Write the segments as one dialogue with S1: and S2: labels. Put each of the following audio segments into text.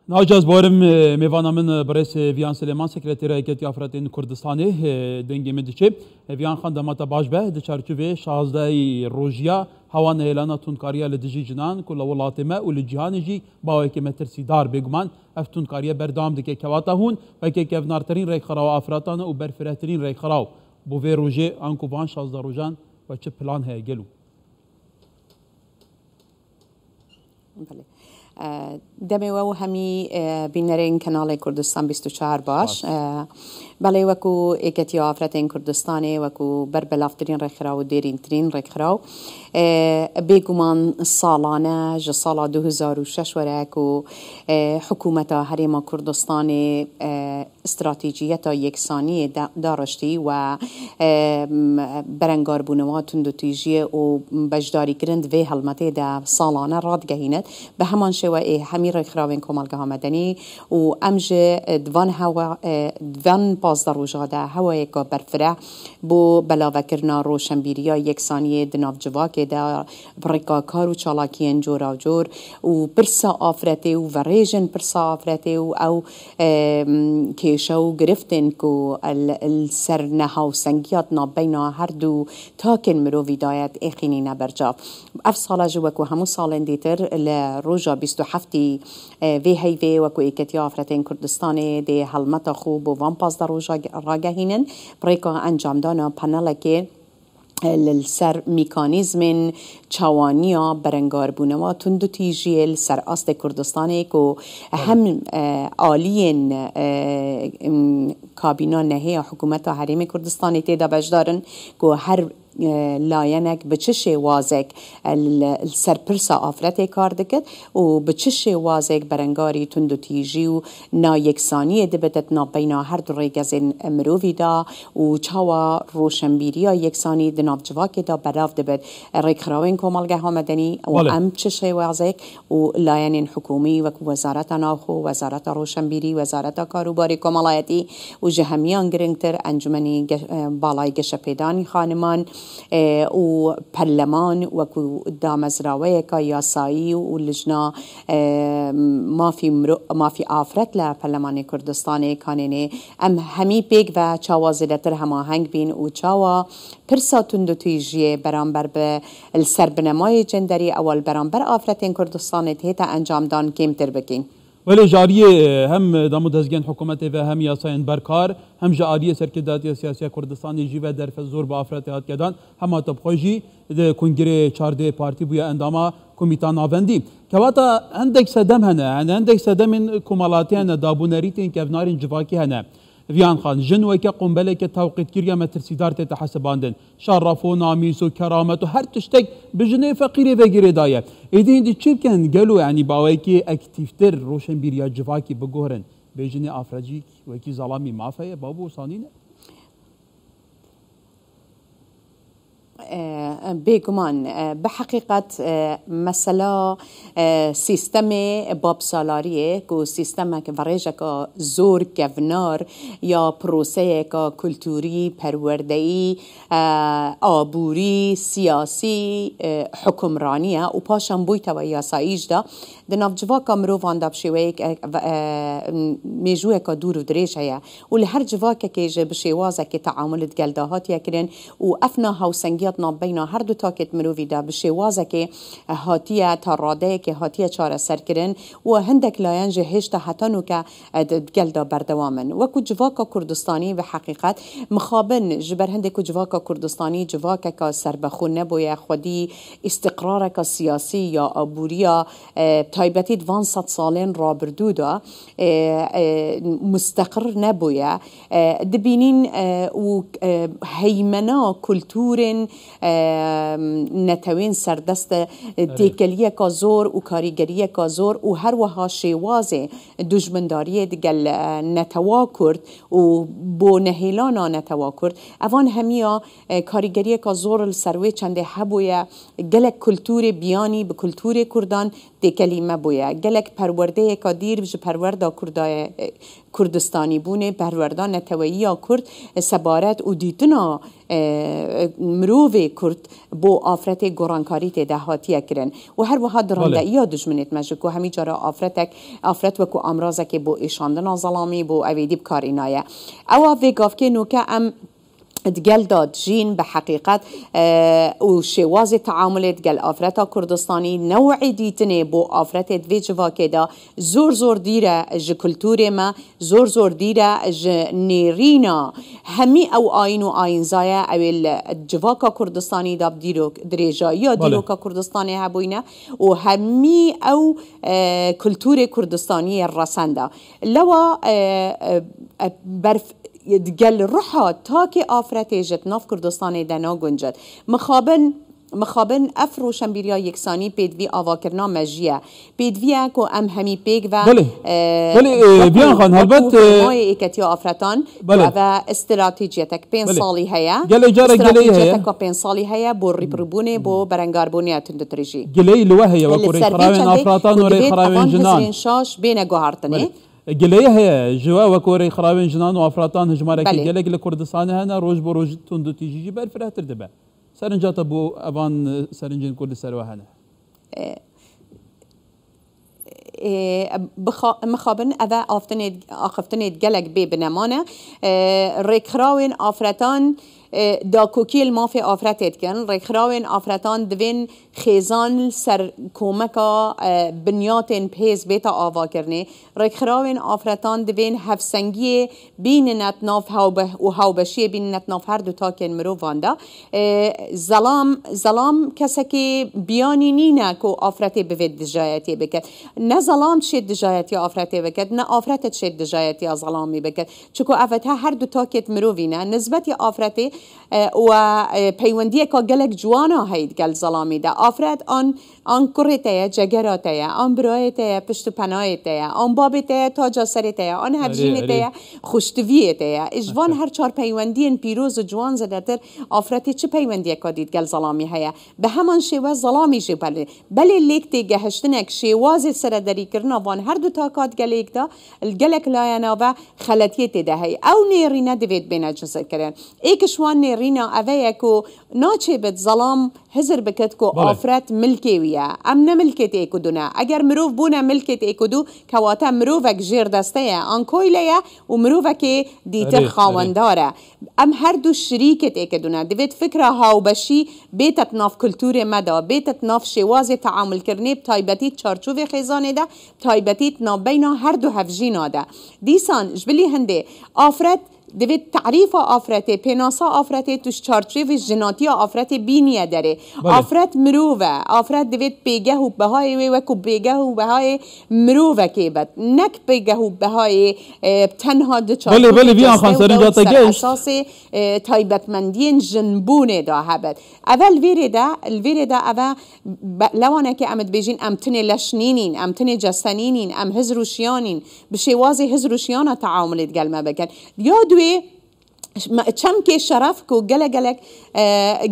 S1: ناجاز بارم میوانا من برس ویان سلیمان سکرتیر هیئت افراد کردستانی دنگی مدیچه ویان خان دماتا باش به دچارچوبه 16 روزیا هوان اعلان تونکاریا لدجی جنان کل ولات ما و لجهان جی با که مترسیدار بگمان اف تونکاریا بردام دکه کواتا هون و که کفنارترین ریک خراو افراتان و برفرهترین ریک خراو بو وی روزه انکو وان 16 روزان و چه پلان هی گلو
S2: دمي و همي بينرين كنال كردستان 24 باش بله وكو ايكتي افرتين كردستاني وكو بربلافترين رخراو ديرين ترين رخراو بيگومان سالانه جسال 2006 وراكو حكومة هريما كردستاني استراتيجية يكسانية دارشتي و برنگار بونواتون دو تيجيه و بجداري كرند في هلمته دا سالانه راد گهينت به همان شوائه همي رخراوين كمالگاه مدني و امج دوان هوا دوان پازداروژا دا هوای که برفره بو بلاوکرنا روشنبیریا یکسانیه دناف جواکه دا برکا کارو چالاکین جورا و جور و پرسا آفرته و ریجن پرسا آفرته و او کشو گرفتن که السرنها و سنگیاتنا بینا هر دو تاکن مرو ویدایت اخینی نبرجا اف سالا جوکو همو سالن دیتر لروجا 27 وی هیوی وکو ایکتی آفرتین کردستانه دی حلمت خوب و وان پازداروژا راگهینن بريكا انجام دانا پانلكي للسر ميكانيزمن چوانيا برنگار بونوا تندو تيجيل سر آست كردستاني كو هم آلين كابينا نهي حكومة حريم كردستاني تيدا بجدارن كو هر لاینک به چه شوازک السرپرسا آفرت کار دکت و به چه شوازک برنگاری تندو تیجی و نایکسانی دبتت نابینا هر دو ریگزین مرووی دا و چاوا روشنبیریا یکسانی دناف جواک دا براف دبت ریکراوین کمالگه ها مدنی و ام چه شوازک و لاینین حکومی و وزارت ناخو وزارت روشنبیری وزارت کاروباری کمالایتی و جهمیان گرنگتر انجمنی بالای گشپیدانی خانمان و پرلمان وكو دامزراوية كياسايي ولجنا ما في آفرت لپرلمان كردستاني كانيني ام همي بيك و چاوازدتر هما هنگ بين و چاوا پرسا تندو تيجيه برانبر به السربنمای جندري اول برانبر آفرتين كردستاني تهيتا انجام دان كيمتر بكين
S1: ولی جاریه هم دامو دزگن حکومت و هم یاساین برکار هم جاریه سرکرداتی سیاسی کردستانی جیو در فزور با افراد هات کردن هم تبخوجی ده کنگره 14 پارتی بویا انداما کمیتان آوندی که واتا عندك صدم هنه عندك صدم من کمالاتی هنه دابونریتین که افنارین جواکی هنه ویان خان جنوی که قنبله که توقیت کردن مترسیدار تحسباندن شرف و نامیس و کرامت و هر تشتک بجنه فقیره و گیره دایه ایدین دی چی کن گلو یعنی باوی که اکتیفتر روشن بیریا جواکی بگوهرن بجنه آفرجی و کی ظلامی مافیه بابو سانینه
S2: بيگومان بحقيقة مسألة سيستم باب سالاریه کو سیستم که ورژه که زور کفنار یا پروسه که کلتوری پروردهی آبوری سیاسی حکمرانیه و پاشم بویت و یاساییج دا دناف جواکا مروفان داب شویه میجوه که دور و دریج هیا و لهر جواکا که جه بشیوازه که تعاملت گلداهات یکرین و افنا هاوسنگیات نابینا هر دو تاکت مروفی دا بشیوازه که هاتیه تاراده که هاتیه چاره سر کرن و هندک لاین جه هشتا حتانو که گلدا بردوامن وکو جواکا کردستانی به حقیقت مخابن جبر هندکو جواکا کردستانی جواکا که سربخون نبویه خودی استقرار که سیاسی یا عبوریا تایبتی 200 سالین را بردو دا مستقر نبویه دبینین و هیمنا کلتور نتوین سردست دیکلیه که زور و کاریگریه که زور و هر وها شیوازه دجمنداریه دگل نتوا کرد و بو نهیلانا نتوا کرد اوان همیا کاریگریه که زور السروی چنده هبویه گلک کلتور بیانی به کلتور کردان دیکلی ما بويا قالك پرورده كدير بج پرورده كردستاني بونه پرورده نتويا كرد سبارت و دیتنا مروفي كرد بو آفرت گورانکاری دهاتیه کرن و هر وها درنده‌یا دجمنت مجکو همی جارا آفرت وکو امراضه بو ایشاندن ظلامی بو اویدی بکارینایه او ویگاف که نوکه ام تقال داد جين بحقيقة وشواز تعامل تقال آفرتا كردستاني نوعي ديتني بو آفرتا دفيجوا كدا زور ديرة ج كلتوري ما زور ديرة ج نيرينا همي او آينو آين زايا او الجواكا كردستاني داب ديرو دريجا يا ديروكا كردستاني هبوينة وهمي او كلتوري كردستاني الرسنده لوا برف يتقال روحها تاكي آفرتي جت ناف كردستاني دنا گنجد مخابن افرو شمبيريا يكساني بيدوي آواكرنا مجيه بيدوي كو ام همي بيك و
S1: بله بيان خان هلبت
S2: ماي اكتيا آفرتان و استراتيجيتك بين صالي هيا استراتيجيتك بين صالي هيا بو ريبربوني بو برنگاربوني تندتريجي
S1: قلي لوهي وكوري خراوين آفراتان وري خراوين جنان
S2: شاش بين گوهارتني
S1: قليه هي جوا وكوري خراوين جنان وافراتان هجمارك قالك لكردستان هنا روج بروج تندو تيجي بل فراتر دبا سرنجات ابو ابان سرنجين كل سروا هنا
S2: مخابن اذا اخفتني قالك بنمانه ريكراوين افراتان دا کوکیل مافی آفرتت کن رخراوین آفرتان دوین خیزان سر کومکا بنیاتن پیز بیتا آوا کرنه رخراوین آفرتان دوین هفسنگی بین نتناف و هاوبشی بین نتناف هر دو تا کن مرو واندا ظلام کسکی بیانی نینه که آفرتی بوید دجایتی بکد نه ظلام شد دجایتی آفرتی بکد نه آفرتت شد دجایتی ظلامی بکد چکو افتها هر دو تا کت مرو وینه نسبتی آفرتی و پیوندی که گلک جوانا هید گل ظلامی ده آفرد آن کرته جگراته آن برایته پشت پنایته آن بابته تاج سرته آن هرجینته خوشتویته اجوان هر چهار پیوندی پیروز جوان زدتر آفرتی چه پیوندی که دید گل ظلامی هیا به همان شواز ظلامی جو بله لیکتی گهشتنک شواز سردری کرنا وان هر دو تاکات گلیک دا الگلک لاینا و خلطیت ده هی او نیرینه دوید بین جزر کرن ایکشوان نیرینا اوه کو ناچه بد ظلام هزر بکت کو آفرت ملکی ویا ام نه ملکت ایکو دونه اگر مروف بونه ملکت ایکو دو کواتا مروفک جیر دسته آن کویله و مروفک دیتر خوانداره ام هر دو شریکت ایکو دونه دوید فکره هاو بشی بیتت ناف کلتور مدا بیتت ناف شواز تعامل کرنه بتایبتی چارچوب خیزانه ده بتایبتی نابینا هر دو هفجینا ده دیسان جبلی هنده آفرت دوید تعریف آفرته پناسا آفرته توش چارچوب جناتی آفرته بینیه داره آفرت مروفه آفرت دوید پیگه و بهای وکو پیگه و بهای مروفه که بد نک پیگه و بهای تنها دو چارچوب
S1: بله بیان خان سرنجاتا گشت
S2: اساس تایبتمندین جنبونه دا هبد اول الویره دا اول لوانه که امد بیجین امتنه لشنینین امتنه جستنینین ام هزروشیانین بشواز هزروشیانا تعاملت گلمه بکن یادوی چم که شرف کو گلک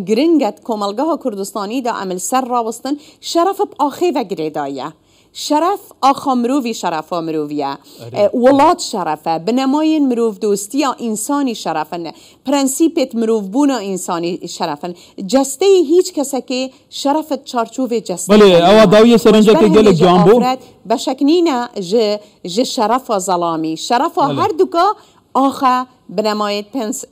S2: گرنگت کوملگاه کردستانی دا عمل سر راوستن شرف آخی و گریدایه شرف آخا مروفی شرفا مروفیه ولاد شرفه بنماین مروف دوستیا انسانی شرفن پرنسیپت مروف بونا انسانی شرفن جسته هیچ کسی که شرفت چارچوب جسته
S1: بله او داویه سرنجه که گلک جانبو
S2: بشکنینه ج شرفا ظلامی شرفا هر دوکا آخه بنماید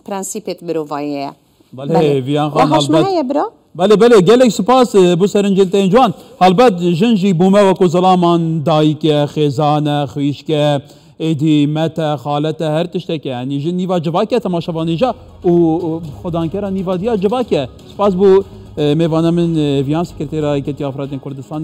S2: پرنسیپت مروفایه
S1: بله بیان خان
S2: هاشمه برا
S1: بله گلک سپاس بو سرنجلتین جوان البته جنجی بومه وکو ظلامان دایک خیزانه خویشکه ایدی مت خالته هر تشتکه یعنی جن نیوا جواکه تماشاوانی جا و خدانکرا نیوا دیا جواکه سپاس بو میوانه من ویان سکرتیرای کتی افراد کردستان